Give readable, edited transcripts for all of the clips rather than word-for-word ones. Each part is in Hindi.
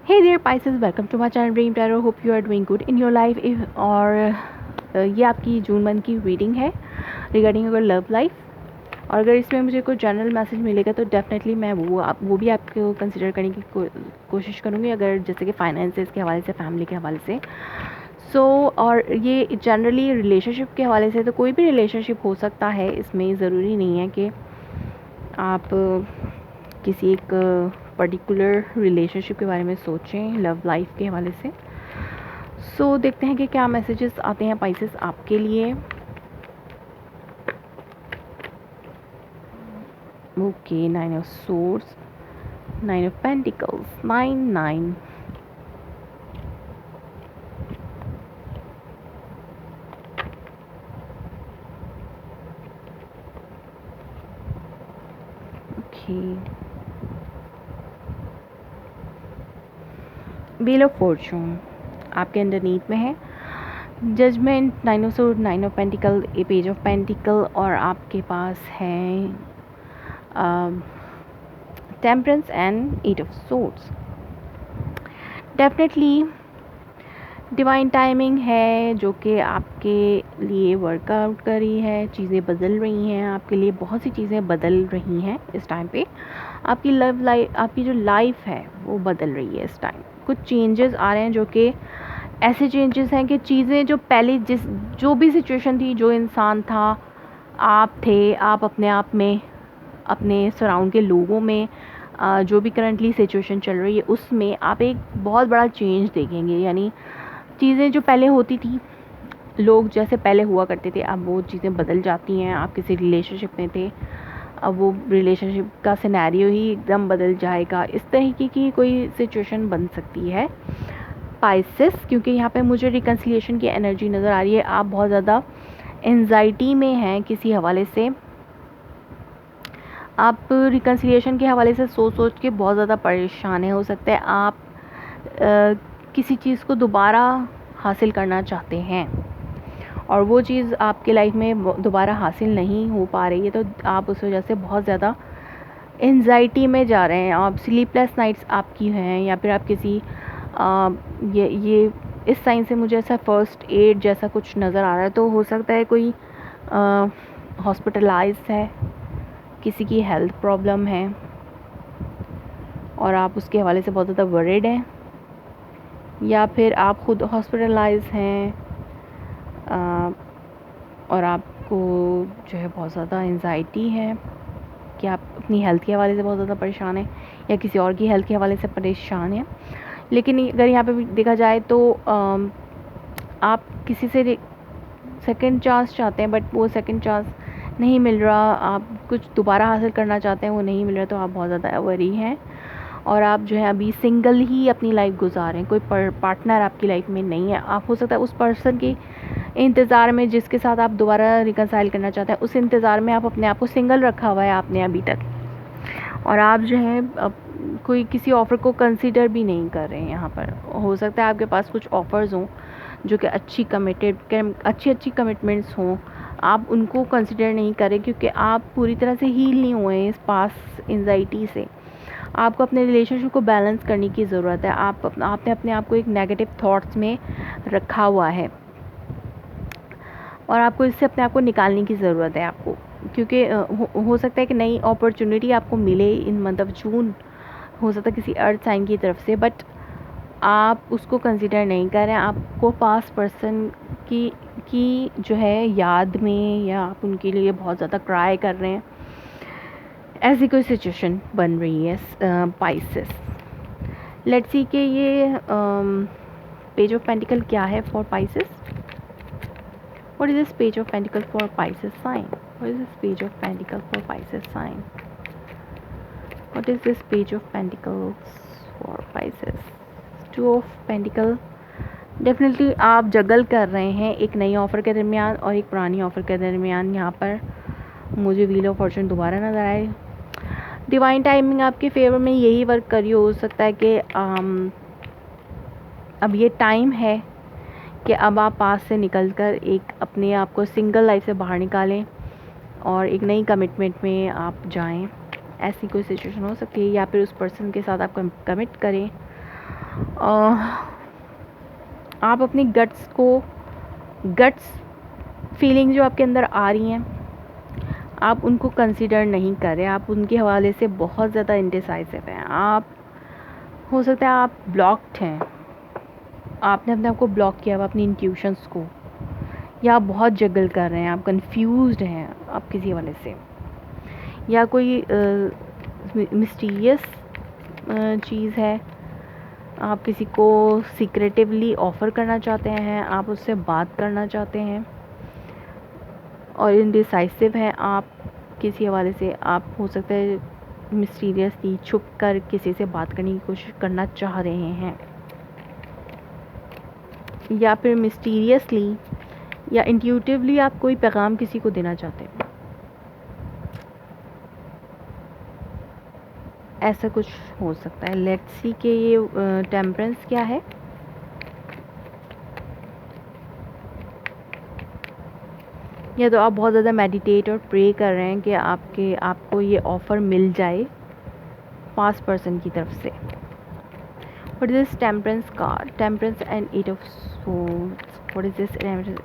Hey there Pisces, welcome to my channel Dream Tarot. Hope you are doing good in your life. और ये आपकी जून मंथ की रीडिंग है रिगार्डिंग योर लव लाइफ। और अगर इसमें मुझे कोई जनरल मैसेज मिलेगा तो डेफिनेटली मैं वो भी आपको कंसिडर करने की कोशिश करूँगी, अगर जैसे कि फाइनेंसेस के हवाले से, फैमिली के हवाले से। और ये जनरली रिलेशनशिप के हवाले से, तो कोई भी रिलेशनशिप हो सकता है, इसमें ज़रूरी नहीं है कि आप किसी एक पर्टिकुलर रिलेशनशिप के बारे में सोचें लव लाइफ के हवाले से। देखते हैं कि क्या मैसेजेस आते हैं पाइसेस आपके लिए। Okay, 9 of swords, 9 of pentacles, 9 okay, wheel of fortune आपके अंडरनीथ में है, judgment, 9 of sword, 9 of pentacle, a page of pentacle, और आपके पास है temperance and 8 of swords. Definitely divine timing है जो कि आपके लिए वर्कआउट कर रही है, चीज़ें बदल रही हैं आपके लिए, बहुत सी चीज़ें बदल रही हैं इस टाइम पे। आपकी लव लाइफ, आपकी जो लाइफ है वो बदल रही है इस टाइम। कुछ चेंजेस आ रहे हैं जो कि ऐसे चेंजेस हैं कि चीज़ें जो पहले जो भी सिचुएशन थी, जो इंसान था, आप थे, आप अपने आप में, अपने सराउंड के लोगों में, जो भी करंटली सिचुएशन चल रही है उसमें आप एक बहुत बड़ा चेंज देखेंगे। यानी चीज़ें जो पहले होती थी, लोग जैसे पहले हुआ करते थे, अब वो चीज़ें बदल जाती हैं। आप किसी रिलेशनशिप में थे, अब वो रिलेशनशिप का सिनेरियो ही एकदम बदल जाएगा। इस तरीके की कोई सिचुएशन बन सकती है पाइसेस, क्योंकि यहाँ पे मुझे रिकन्सिलिएशन की एनर्जी नज़र आ रही है। आप बहुत ज़्यादा एंजाइटी में हैं किसी हवाले से, आप रिकन्सिलिएशन के हवाले से सोच के बहुत ज़्यादा परेशान हैं। हो सकता है आप किसी चीज़ को दोबारा हासिल करना चाहते हैं और वो चीज़ आपके लाइफ में दोबारा हासिल नहीं हो पा रही है, तो आप उस वजह से बहुत ज़्यादा एंजाइटी में जा रहे हैं। आप स्लीपलेस नाइट्स आपकी हैं, या फिर आप किसी ये इस साइन से मुझे ऐसा फर्स्ट एड जैसा कुछ नज़र आ रहा है। तो हो सकता है कोई हॉस्पिटलाइज है, किसी की हेल्थ प्रॉब्लम है और आप उसके हवाले से बहुत ज़्यादा वरीड हैं, या फिर आप ख़ुद हॉस्पिटलाइज हैं और आपको जो है बहुत ज़्यादा एंजाइटी है कि आप अपनी हेल्थ के हवाले से बहुत ज़्यादा परेशान हैं या किसी और की हेल्थ के हवाले से परेशान हैं। लेकिन अगर यहाँ पे भी देखा जाए तो आप किसी से सेकंड चांस चाहते हैं, बट वो सेकंड चांस नहीं मिल रहा। आप कुछ दोबारा हासिल करना चाहते हैं, वो नहीं मिल रहा, तो आप बहुत ज़्यादा वरी हैं और आप जो है अभी सिंगल ही अपनी लाइफ गुजार रहे हैं। कोई पार्टनर आपकी लाइफ में नहीं है। आप हो सकता है उस पर्सन के इंतज़ार में जिसके साथ आप दोबारा रिकन्साइल करना चाहते हैं, उस इंतज़ार में आप अपने आप को सिंगल रखा हुआ है आपने अभी तक, और आप जो है कोई किसी ऑफ़र को कंसीडर भी नहीं कर रहे हैं। यहाँ पर हो सकता है आपके पास कुछ ऑफ़र्स हों जो कि अच्छी कमिटमेंट्स हों, आप उनको कंसीडर नहीं करें क्योंकि आप पूरी तरह से हील नहीं हुए हैं इस पास एंजाइटी से। आपको अपने रिलेशनशिप को बैलेंस करने की ज़रूरत है। आपने अपने आप को एक नेगेटिव थॉट्स में रखा हुआ है और आपको इससे अपने आप को निकालने की ज़रूरत है आपको, क्योंकि हो सकता है कि नई अपॉर्चुनिटी आपको मिले इन मंथ ऑफ जून, हो सकता है किसी अर्थ साइन की तरफ से, बट आप उसको कंसिडर नहीं कर रहे हैं। आपको पास पर्सन की जो है याद में, या आप उनके लिए बहुत ज़्यादा क्राई कर रहे हैं, ऐसी कोई सिचुएशन बन रही है पाइसेस। लेट्स सी कि ये पेज ऑफ पेंटिकल क्या है for Pisces. What is this page of pentacle for Pisces sign? What is this page of pentacle for Pisces sign? What is this page of pentacles for Pisces? Two of pentacle. Definitely आप जगल कर रहे हैं एक नई ऑफ़र के दरमियान और एक पुरानी ऑफ़र के दरमियान। यहाँ पर मुझे व्हील ऑफ फॉर्चून दोबारा नज़र आए। डिवाइन टाइमिंग आपके फेवर में यही वर्क करी हो सकता है कि अब ये टाइम है कि अब आप पास से निकलकर एक अपने आप को सिंगल लाइफ से बाहर निकालें और एक नई कमिटमेंट में आप जाएं। ऐसी कोई सिचुएशन हो सकती है, या फिर उस पर्सन के साथ आप कमिट करें आप अपनी गट्स फीलिंग जो आपके अंदर आ रही हैं, आप उनको कंसिडर नहीं कर रहे, आप उनके हवाले से बहुत ज़्यादा इंडिसाइसिव हैं। आप हो सकता है आप ब्लॉक्ड हैं, आपने अपने आप को ब्लॉक किया हुआ अपनी इंट्यूशंस को, या आप बहुत जगल कर रहे हैं, आप कंफ्यूज्ड हैं आप किसी हवाले से, या कोई मिस्टीरियस चीज़ है, आप किसी को सीक्रेटिवली ऑफ़र करना चाहते हैं, आप उससे बात करना चाहते हैं और इनडिसाइसिव हैं आप किसी हवाले से। आप हो सकता है मिस्टीरियसली छुप कर किसी से बात करने की कोशिश करना चाह रहे हैं, या फिर मिस्टीरियसली या इंट्यूटिवली आप कोई पैगाम किसी को देना चाहते हैं। ऐसा कुछ हो सकता है। लेट्स सी कि ये टेम्परेंस क्या है। या तो आप बहुत ज़्यादा मेडिटेट और प्रे कर रहे हैं कि आपको ये ऑफ़र मिल जाए पास्ट पर्सन की तरफ से। What is this temperance card? Temperance and 8 of swords. What is this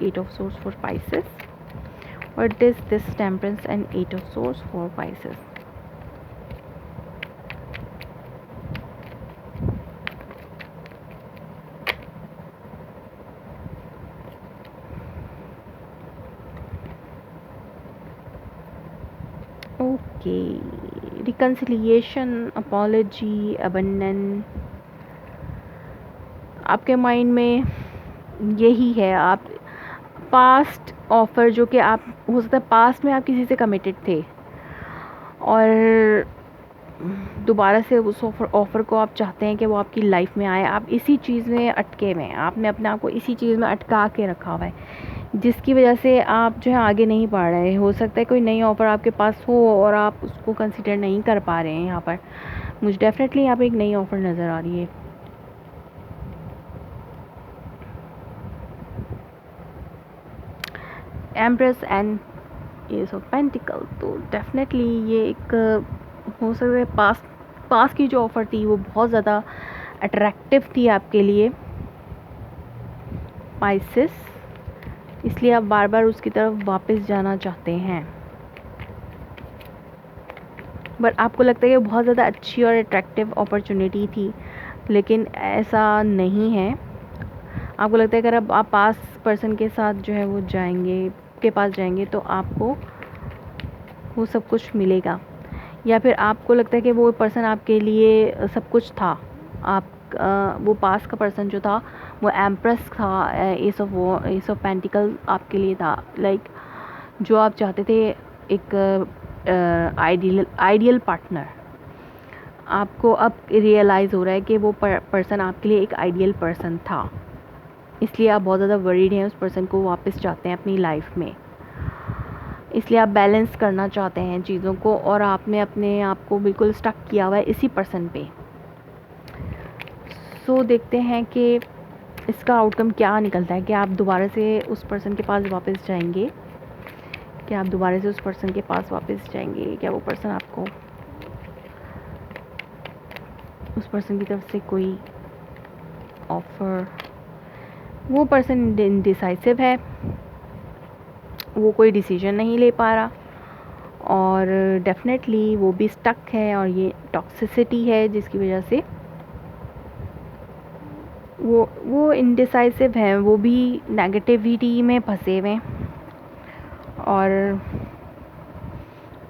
8 of swords for Pisces? What is this temperance and 8 of swords for Pisces? Okay, reconciliation, apology, abandon, आपके माइंड में यही है। आप पास्ट ऑफ़र जो कि आप हो सकता है पास्ट में आप किसी से कमिटेड थे और दोबारा से उस ऑफ़र को आप चाहते हैं कि वो आपकी लाइफ में आए, आप इसी चीज़ में अटके हुए हैं, आपने अपने आप को इसी चीज़ में अटका के रखा हुआ है, जिसकी वजह से आप जो है आगे नहीं बढ़ रहे। हो सकता है कोई नई ऑफ़र आपके पास हो और आप उसको कंसिडर नहीं कर पा रहे हैं। यहाँ पर मुझे डेफिनेटली यहाँ पे एक नई ऑफ़र नज़र आ रही है। Empress and S of pentacle, तो डेफिनेटली ये एक हो सकता है पास्ट की जो ऑफ़र थी वो बहुत ज़्यादा अट्रैक्टिव थी आपके लिए पाइसेस, इसलिए आप बार बार उसकी तरफ वापस जाना चाहते हैं। बट आपको लगता है कि बहुत ज़्यादा अच्छी और अट्रैक्टिव अपॉर्चुनिटी थी, लेकिन ऐसा नहीं है। आपको लगता है अगर अब आप पास पर्सन के साथ जो है वो जाएंगे तो आपको वो सब कुछ मिलेगा, या फिर आपको लगता है कि वो पर्सन आपके लिए सब कुछ था। आप वो पास का पर्सन जो था वो एम्प्रेस था, एस ऑफ पेंटिकल आपके लिए था। लाइक जो आप चाहते थे एक आइडियल पार्टनर, आपको अब रियलाइज़ हो रहा है कि वो पर्सन आपके लिए एक आइडियल पर्सन था, इसलिए आप बहुत ज़्यादा वरीड हैं, उस पर्सन को वापस चाहते हैं अपनी लाइफ में, इसलिए आप बैलेंस करना चाहते हैं चीज़ों को, और आपने अपने आप को बिल्कुल स्टक किया हुआ है इसी पर्सन पे। सो देखते हैं कि इसका आउटकम क्या निकलता है। कि आप दोबारा से उस पर्सन के पास वापस जाएंगे? क्या आप दोबारा से उस पर्सन के पास वापस जाएंगे? क्या वो पर्सन आपको उस पर्सन की तरफ से कोई ऑफ़र? वो पर्सन इंडिसाइसिव है, वो कोई डिसीजन नहीं ले पा रहा, और डेफिनेटली वो भी स्टक है, और ये टॉक्सिसिटी है जिसकी वजह से वो इंडिसाइसिव है, वो भी नेगेटिविटी में फंसे हुए हैं। और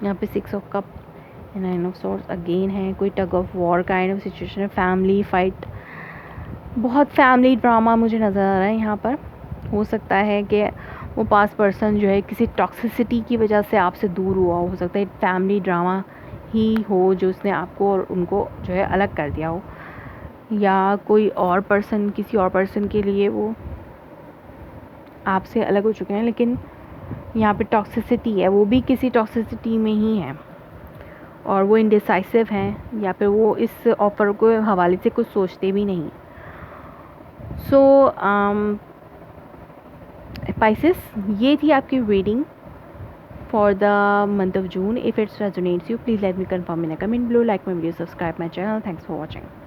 यहाँ पे 6 of cup, 9 of swords again है, कोई tug of war kind of situation है, फैमिली फाइट, बहुत फैमिली ड्रामा मुझे नज़र आ रहा है यहाँ पर। हो सकता है कि वो पास पर्सन जो है किसी टॉक्सिसिटी की वजह से आपसे दूर हुआ हो सकता है फैमिली ड्रामा ही हो जो उसने आपको और उनको जो है अलग कर दिया हो, या कोई और पर्सन किसी और पर्सन के लिए वो आपसे अलग हो चुके हैं, लेकिन यहाँ पे टॉक्सिसिटी है, वो भी किसी टॉक्सिसिटी में ही है और वो इंडिसाइसिव हैं, या फिर वो इस ऑफ़र को हवाले से कुछ सोचते भी नहीं। सो पाइसेस, ये थी आपकी reading for the month of June. If it resonates you, please let me confirm in a comment below, like my video, subscribe my channel. Thanks for watching.